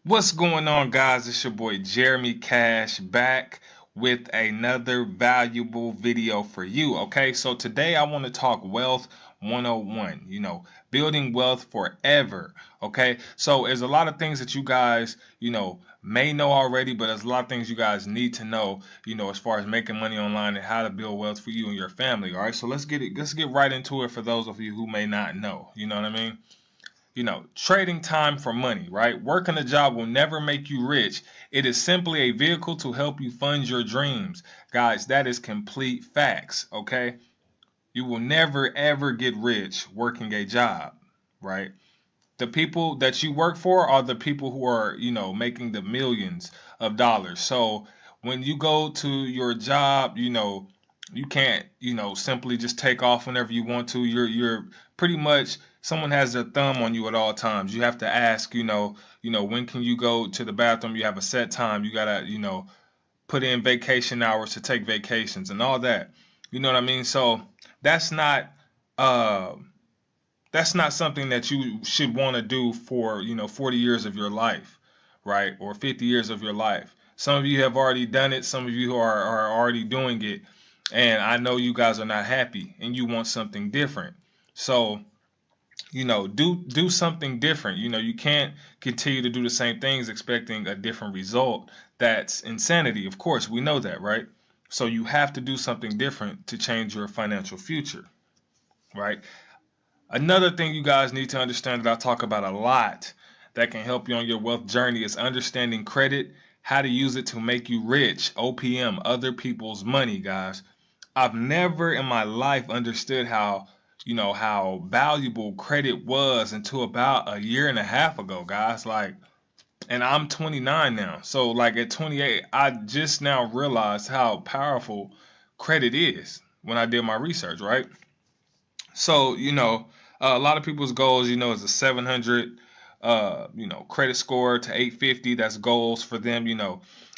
What's going on, guys? It's your boy Jeremy Cash back with another valuable video for you. Okay, so today I want to talk wealth 101, building wealth forever. Okay, so there's a lot of things that you guys, may know already, but there's a lot of things you guys need to know, as far as making money online and how to build wealth for you and your family. All right, so let's get right into it for those of you who may not know. You know what I mean? Trading time for money, right? Working a job will never make you rich. It is simply a vehicle to help you fund your dreams. Guys, that is complete facts, okay? You will never ever get rich working a job, right? The people that you work for are the people who are, making the millions of dollars. So when you go to your job, you can't, simply just take off whenever you want to. You're pretty much someone has their thumb on you at all times. You have to ask, when can you go to the bathroom? You have a set time. You gotta, put in vacation hours to take vacations and all that. You know what I mean? So that's not uh that's not something that you should want to do for 40 years of your life, right? Or 50 years of your life. Some of you have already done it, some of you are already doing it, and I know you guys are not happy and you want something different. So do something different. You can't continue to do the same things expecting a different result. That's insanity. Of course, we know that, right? So you have to do something different to change your financial future, right? Another thing you guys need to understand that I talk about a lot that can help you on your wealth journey is understanding credit, how to use it to make you rich, OPM, other people's money, guys. I've never in my life understood how valuable credit was until about a year and a half ago, guys. Like, and I'm 29 now. So like at 28, I just now realized how powerful credit is when I did my research, right? So, a lot of people's goals, is a 700, credit score to 850. That's goals for them.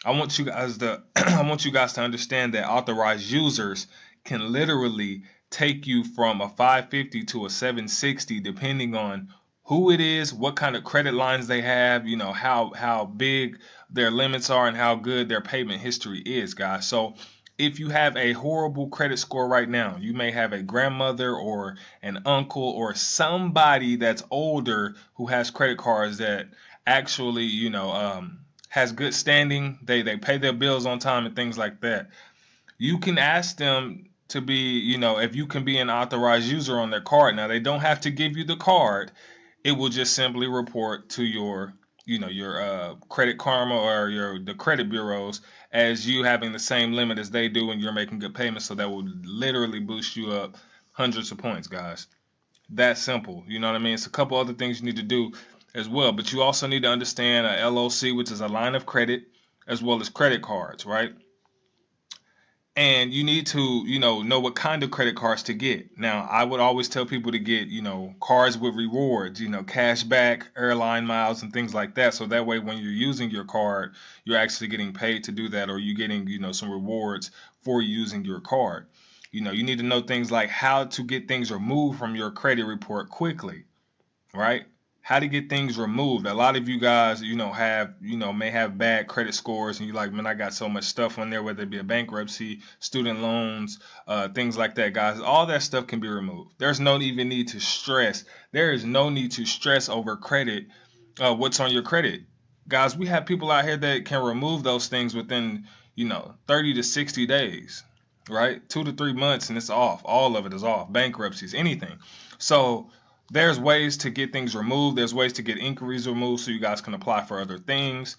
I want you guys to, I want you guys to understand that authorized users can literally take you from a 550 to a 760, depending on who it is, what kind of credit lines they have, how big their limits are, and how good their payment history is, guys. So if you have a horrible credit score right now, you may have a grandmother or an uncle or somebody that's older who has credit cards that actually, has good standing. They pay their bills on time and things like that. You can ask them to be, if you can be an authorized user on their card. Now they don't have to give you the card. It will just simply report to your credit karma or your the credit bureaus as you having the same limit as they do and you're making good payments, so that will literally boost you up hundreds of points, guys. That simple. You know what I mean? It's a couple other things you need to do as well, but you also need to understand a LOC, which is a line of credit, as well as credit cards, right? And you need to know what kind of credit cards to get. Now I would always tell people to get cards with rewards, cash back, airline miles, and things like that, so that way when you're using your card you're actually getting paid to do that, or you're getting some rewards for using your card. You need to know things like how to get things removed from your credit report quickly, right? How to get things removed. A lot of you guys, may have bad credit scores, and you're like, man, I got so much stuff on there, whether it be a bankruptcy, student loans, things like that, guys. All that stuff can be removed. There's no even need to stress. There is no need to stress over credit. What's on your credit, guys? We have people out here that can remove those things within 30 to 60 days, right? 2 to 3 months, and it's off. All of it is off. Bankruptcies, anything. So there's ways to get things removed. There's ways to get inquiries removed so you guys can apply for other things.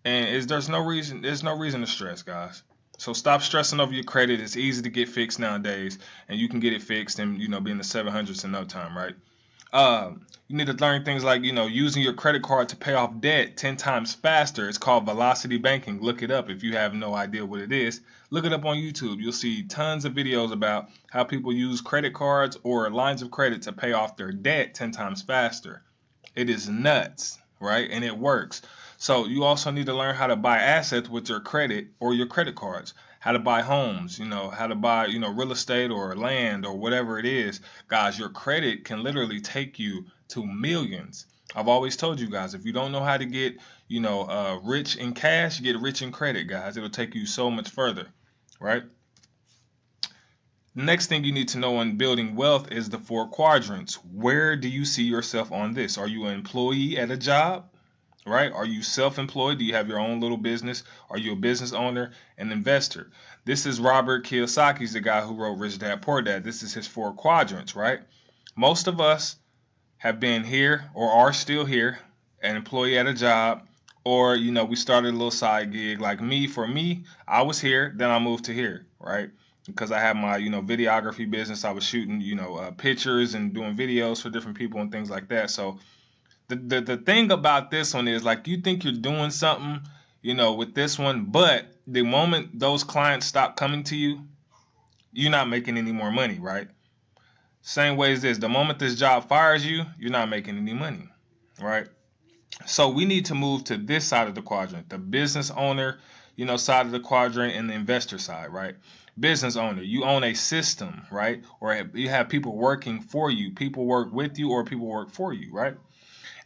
And there's no reason to stress, guys. So stop stressing over your credit. It's easy to get fixed nowadays, and you can get it fixed and be in the 700s in no time, right? You need to learn things like using your credit card to pay off debt 10 times faster. It's called velocity banking. Look it up if you have no idea what it is. Look it up on YouTube. You'll see tons of videos about how people use credit cards or lines of credit to pay off their debt 10 times faster. It is nuts, right? And it works. So you also need to learn how to buy assets with your credit or your credit cards. How to buy homes, how to buy, real estate or land or whatever it is. Guys, your credit can literally take you to millions. I've always told you guys, if you don't know how to get, rich in cash, get rich in credit, guys. It'll take you so much further, right? The next thing you need to know on building wealth is the four quadrants. Where do you see yourself on this? Are you an employee at a job? Right? Are you self-employed? Do you have your own little business? Are you a business owner, an investor? This is Robert Kiyosaki's the guy who wrote Rich Dad Poor Dad. This is his four quadrants, right? Most of us have been here or are still here, an employee at a job, or we started a little side gig. Like me, for me, I was here, then I moved to here, right? Because I have my videography business. I was shooting pictures and doing videos for different people and things like that. So the thing about this one is, like, you think you're doing something, with this one, but the moment those clients stop coming to you, you're not making any more money, right? Same way as this, the moment this job fires you, you're not making any money, right? So we need to move to this side of the quadrant, the business owner, side of the quadrant, and the investor side, right? Business owner, you own a system, right? Or you have people working for you, people work with you, or people work for you, right?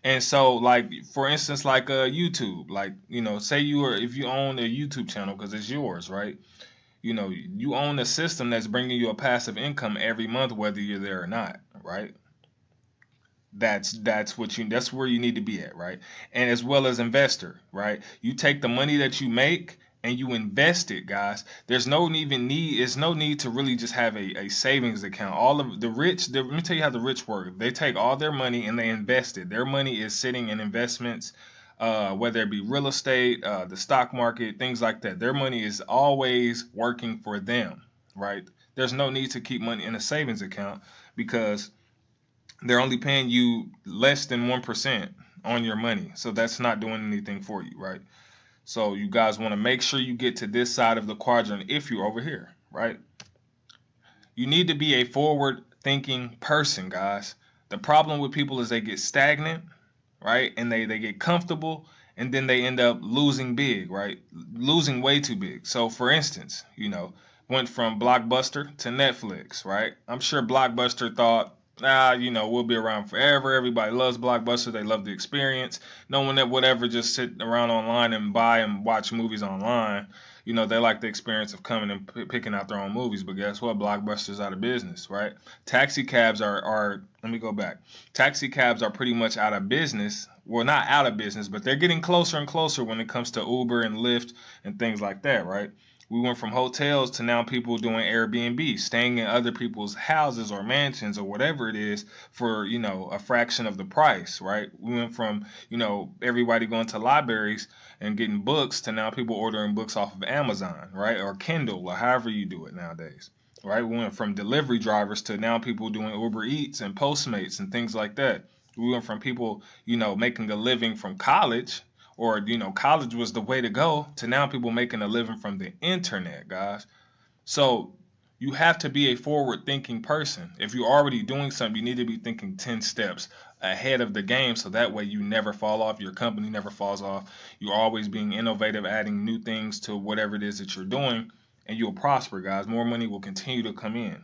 And so, like, for instance, like YouTube, like, say if you own a YouTube channel because it's yours, right? You own a system that's bringing you a passive income every month, whether you're there or not, right? That's where you need to be at, right? And as well as investor, right? You take the money that you make and you invest it, guys. There's no need to really just have a savings account. All of the rich, let me tell you how the rich work. They take all their money and they invest it. Their money is sitting in investments, whether it be real estate, the stock market, things like that. Their money is always working for them, right? There's no need to keep money in a savings account because they're only paying you less than 1% on your money. So that's not doing anything for you, right? So you guys want to make sure you get to this side of the quadrant if you're over here, right? You need to be a forward thinking person, guys. The problem with people is they get stagnant, right? And they get comfortable and then they end up losing big, right? Losing way too big. So for instance, went from Blockbuster to Netflix, right? I'm sure Blockbuster thought, we'll be around forever. Everybody loves Blockbuster. They love the experience. No one that would ever just sit around online and buy and watch movies online. They like the experience of coming and picking out their own movies. But guess what? Blockbuster's out of business, right? Taxi cabs are let me go back. Taxi cabs are pretty much out of business. Well, not out of business, but they're getting closer and closer when it comes to Uber and Lyft and things like that, right? We went from hotels to now people doing Airbnb, staying in other people's houses or mansions or whatever it is for, a fraction of the price, right? We went from, everybody going to libraries and getting books to now people ordering books off of Amazon, right? Or Kindle or however you do it nowadays, right? We went from delivery drivers to now people doing Uber Eats and Postmates and things like that. We went from people, making a living from college, or college was the way to go, to now people making a living from the internet, guys. So you have to be a forward thinking person. If you're already doing something, you need to be thinking 10 steps ahead of the game so that way you never fall off, your company never falls off. You're always being innovative, adding new things to whatever it is that you're doing, and you'll prosper, guys. More money will continue to come in,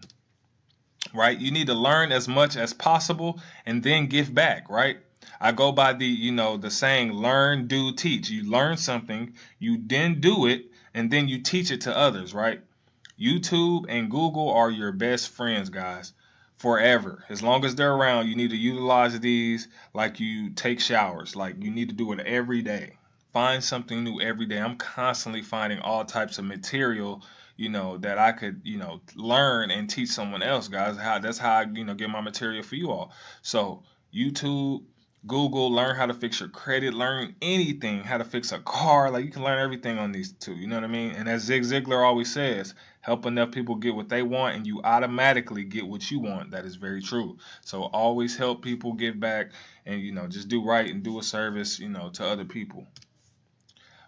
right? You need to learn as much as possible and then give back, right? I go by the saying, learn, do, teach. You learn something, you then do it, and then you teach it to others, right? YouTube and Google are your best friends, guys, forever. As long as they're around, you need to utilize these like you take showers. Like, you need to do it every day. Find something new every day. I'm constantly finding all types of material, that I could, learn and teach someone else, guys. That's how I, get my material for you all. So YouTube, Google, learn how to fix your credit, learn anything, how to fix a car. Like, you can learn everything on these two. You know what I mean? And as Zig Ziglar always says, help enough people get what they want and you automatically get what you want. That is very true. So always help people, give back, and, just do right and do a service, to other people.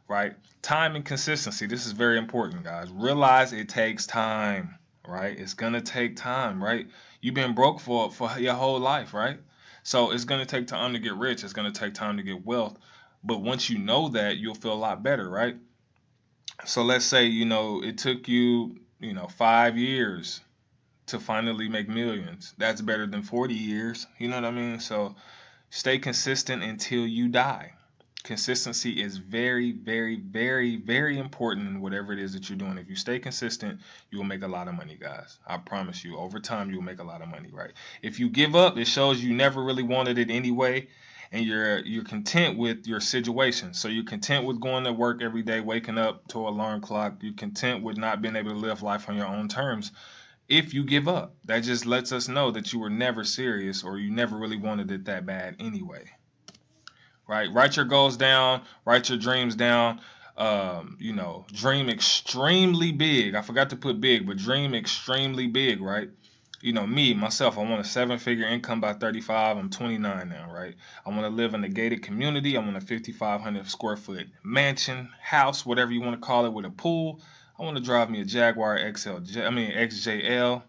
Right? Time and consistency. This is very important, guys. Realize it takes time, right? It's going to take time, right? You've been broke for your whole life, right? So it's going to take time to get rich. It's going to take time to get wealth. But once you know that, you'll feel a lot better, right? So let's say, it took you, 5 years to finally make millions. That's better than 40 years. You know what I mean? So, Stay consistent until you die. Consistency is very, very, very, very important in whatever it is that you're doing. If you stay consistent, you will make a lot of money, guys. I promise you. Over time, you'll make a lot of money, right? If you give up, it shows you never really wanted it anyway, and you're content with your situation. So you're content with going to work every day, waking up to an alarm clock. You're content with not being able to live life on your own terms. If you give up, that just lets us know that you were never serious or you never really wanted it that bad anyway, right? Write your goals down, write your dreams down. Dream extremely big. I forgot to put big, but dream extremely big, right? Me, myself, I want a 7-figure income by 35. I'm 29 now, right? I want to live in a gated community. I want a 5,500 square foot mansion, house, whatever you want to call it, with a pool. I want to drive me a Jaguar XJL.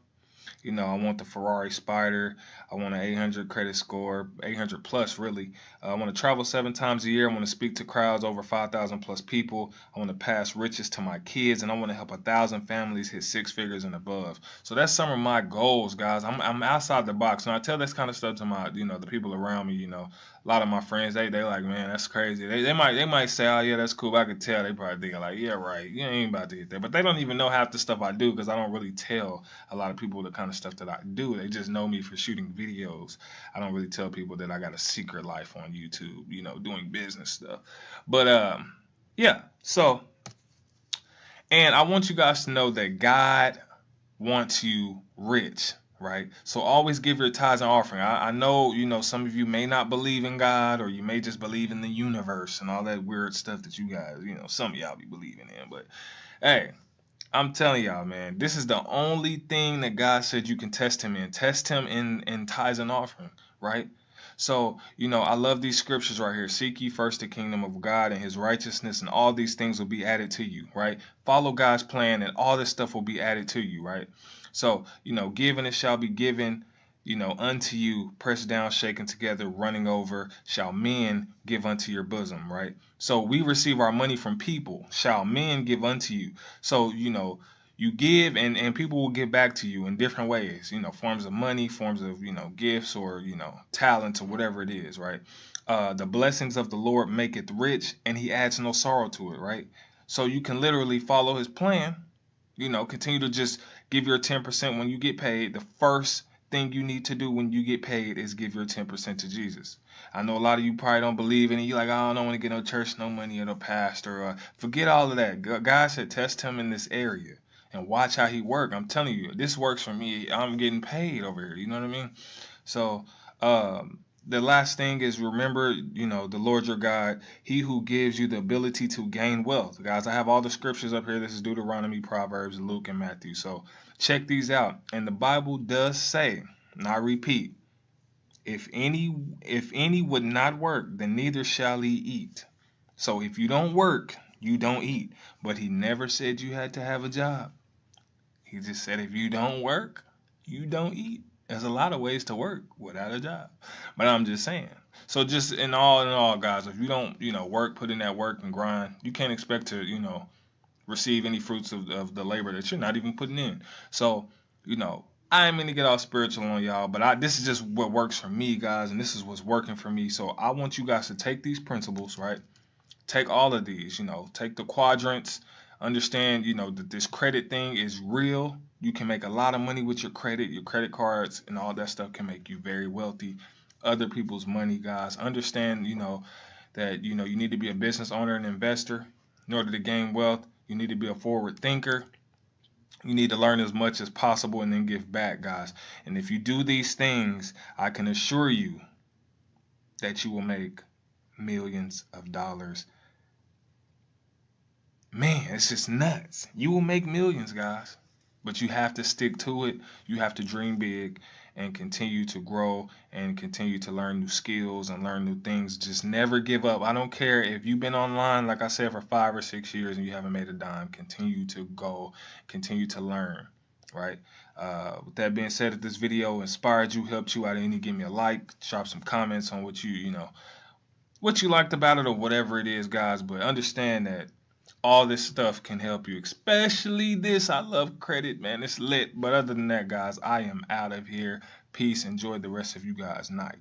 I want the Ferrari Spider. I want an 800 credit score, 800 plus really. I want to travel 7 times a year. I want to speak to crowds over 5,000 plus people. I want to pass riches to my kids, and I want to help 1,000 families hit 6 figures and above. So that's some of my goals, guys. I'm outside the box, and I tell this kind of stuff to my, the people around me. A lot of my friends, they like, man, that's crazy. They might say, oh yeah, that's cool. But I could tell they probably thinking like, yeah, right, you ain't about to hit that. But they don't even know half the stuff I do because I don't really tell a lot of people the kind of stuff that I do. They just know me for shooting videos. I don't really tell people that I got a secret life on YouTube, doing business stuff. But yeah. So, and I want you guys to know that God wants you rich, right? So always give your tithes and offering. I know, some of you may not believe in God, or you may just believe in the universe and all that weird stuff that you guys, some of y'all be believing in. But hey, I'm telling y'all, man, this is the only thing that God said you can test him in. Test him in tithes and offering, right? So, I love these scriptures right here. Seek ye first the kingdom of God and his righteousness, and all these things will be added to you, right? Follow God's plan, and all this stuff will be added to you, right? So, give and it shall be given, unto you, pressed down, shaken together, running over, shall men give unto your bosom, right? So we receive our money from people, shall men give unto you. So, you give and people will give back to you in different ways, forms of money, forms of, gifts, or, talents, or whatever it is, right? The blessings of the Lord maketh rich, and he adds no sorrow to it, right? So you can literally follow his plan, continue to just give your 10% when you get paid. The first thing you need to do when you get paid is give your 10% to Jesus. I know a lot of you probably don't believe in it. You're like, I don't want to get no church, no money, or no pastor. Forget all of that. God said test him in this area and watch how he work. I'm telling you, this works for me. I'm getting paid over here. You know what I mean? So, the last thing is remember, the Lord your God, he who gives you the ability to gain wealth. Guys, I have all the scriptures up here. This is Deuteronomy, Proverbs, Luke, and Matthew. So check these out. And the Bible does say, and I repeat, if any would not work, then neither shall he eat. So if you don't work, you don't eat. But he never said you had to have a job. He just said if you don't work, you don't eat. There's a lot of ways to work without a job. But I'm just saying. So just in all, guys, if you don't, work, put in that work and grind, you can't expect to, receive any fruits of the labor that you're not even putting in. So, I ain't mean to get all spiritual on y'all, but this is just what works for me, guys, and this is what's working for me. So I want you guys to take these principles, right? Take all of these, take the quadrants, understand, that this credit thing is real. You can make a lot of money with your credit cards, and all that stuff can make you very wealthy. Other people's money, guys. Understand, that, you need to be a business owner and investor in order to gain wealth. You need to be a forward thinker. You need to learn as much as possible and then give back, guys. And if you do these things, I can assure you that you will make millions of dollars. Man, it's just nuts. You will make millions, guys. But you have to stick to it. You have to dream big and continue to grow and continue to learn new skills and learn new things. Just never give up. I don't care if you've been online, like I said, for 5 or 6 years and you haven't made a dime. Continue to go. Continue to learn, right? With that being said, if this video inspired you, helped you out any, give me a like, drop some comments on what what you liked about it or whatever it is, guys. But understand that all this stuff can help you, especially this. I love credit, man. It's lit. But other than that, guys, I am out of here. Peace. Enjoy the rest of you guys' night.